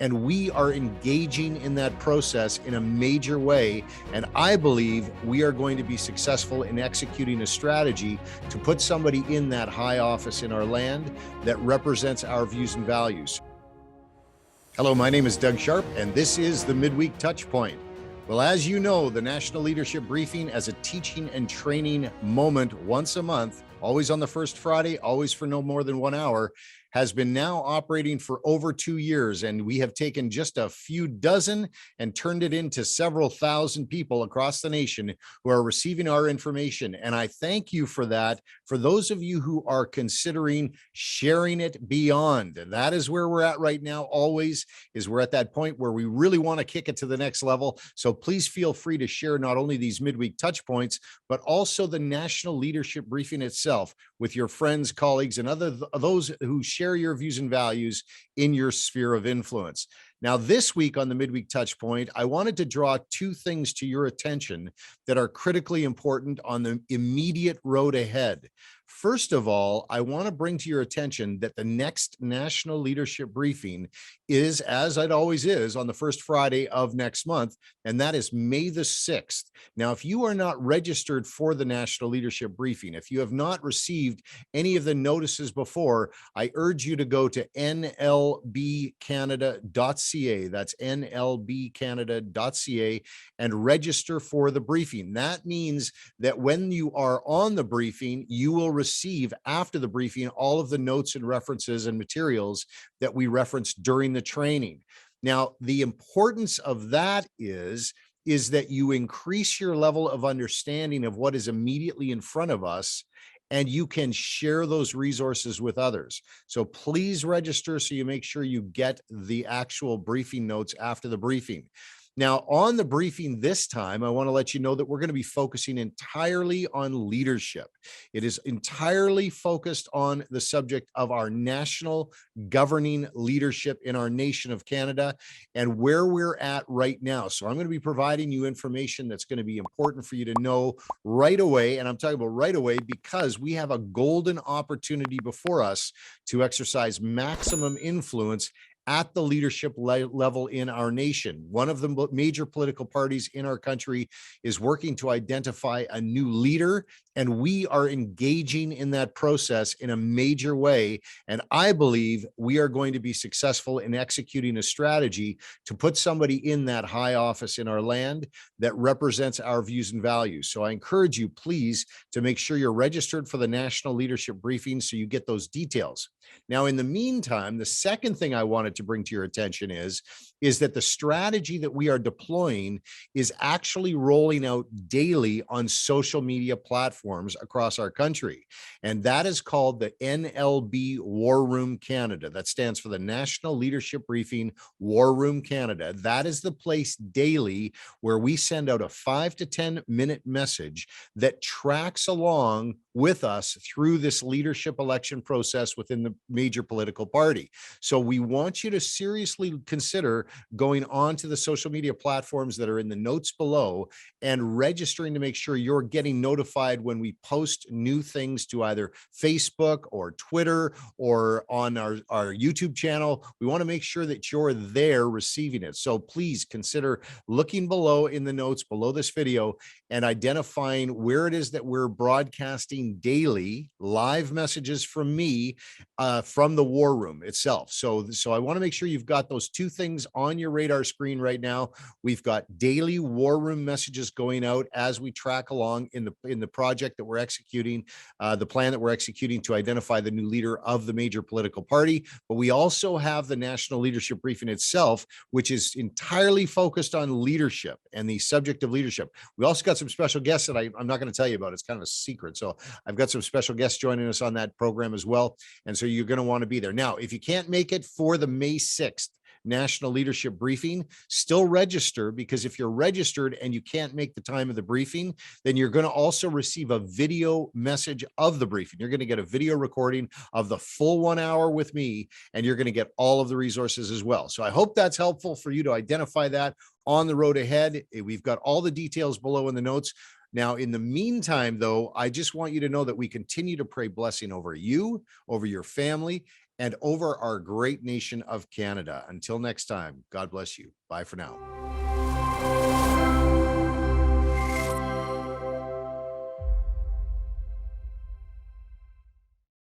and we are engaging in that process in a major way. And I believe we are going to be successful in executing a strategy to put somebody in that high office in our land that represents our views and values. Hello, my name is Doug Sharp, and this is the Midweek Touchpoint. Well, as you know, the National Leadership Briefing as a teaching and training moment once a month, always on the first Friday, always for no more than 1 hour, has been now operating for over 2 years. And we have taken just a few dozen and turned it into several thousand people across the nation who are receiving our information. And I thank you for that. For those of you who are considering sharing it beyond, and that is where we're at right now, always is we're at that point where we really want to kick it to the next level. So please feel free to share not only these midweek touch points, but also the National Leadership Briefing itself with your friends, colleagues, and those who share your views and values in your sphere of influence. Now, this week on the Midweek Touchpoint, I wanted to draw two things to your attention that are critically important on the immediate road ahead. First of all, I want to bring to your attention that the next National Leadership Briefing is, as it always is, on the first Friday of next month, and that is May the 6th. Now, if you are not registered for the National Leadership Briefing, if you have not received any of the notices before, I urge you to go to nlbcanada.ca. That's nlbcanada.ca and register for the briefing. That means that when you are on the briefing, you will receive after the briefing all of the notes and references and materials that we referenced during the training. Now, the importance of that is that you increase your level of understanding of what is immediately in front of us, and you can share those resources with others. So please register so you make sure you get the actual briefing notes after the briefing. Now, on the briefing this time, I want to let you know that we're going to be focusing entirely on leadership. It is entirely focused on the subject of our national governing leadership in our nation of Canada and where we're at right now. So I'm going to be providing you information that's going to be important for you to know right away. And I'm talking about right away because we have a golden opportunity before us to exercise maximum influence at the leadership level in our nation. One of the major political parties in our country is working to identify a new leader, and we are engaging in that process in a major way. And I believe we are going to be successful in executing a strategy to put somebody in that high office in our land that represents our views and values. So I encourage you, please, to make sure you're registered for the National Leadership Briefing so you get those details. Now, in the meantime, the second thing I wanted to bring to your attention is that the strategy that we are deploying is actually rolling out daily on social media platforms across our country. And that is called the NLB War Room Canada. That stands for the National Leadership Briefing War Room Canada. That is the place daily where we send out a 5 to 10 minute message that tracks along with us through this leadership election process within the major political party. So we want you to seriously consider going on to the social media platforms that are in the notes below and registering to make sure you're getting notified when we post new things to either Facebook or Twitter or on our YouTube channel. We want to make sure that you're there receiving it. So please consider looking below in the notes below this video and identifying where it is that we're broadcasting daily live messages from me from the war room itself. So I want to make sure you've got those two things on your radar screen right now. We've got daily war room messages going out as we track along in the project that we're executing, the plan that we're executing to identify the new leader of the major political party. But we also have the National Leadership Briefing itself, which is entirely focused on leadership and the subject of leadership. We also got some special guests that I'm not going to tell you about. It's kind of a secret. So I've got some special guests joining us on that program as well. And so you're going to want to be there. Now, if you can't make it for the May 6th National Leadership Briefing, still register, because if you're registered and you can't make the time of the briefing, then you're going to also receive a video message of the briefing. You're going to get a video recording of the full 1 hour with me, and you're going to get all of the resources as well. So I hope that's helpful for you to identify that on the road ahead. We've got all the details below in the notes. Now, in the meantime, though, I just want you to know that we continue to pray blessing over you, over your family, and over our great nation of Canada. Until next time, God bless you. Bye for now.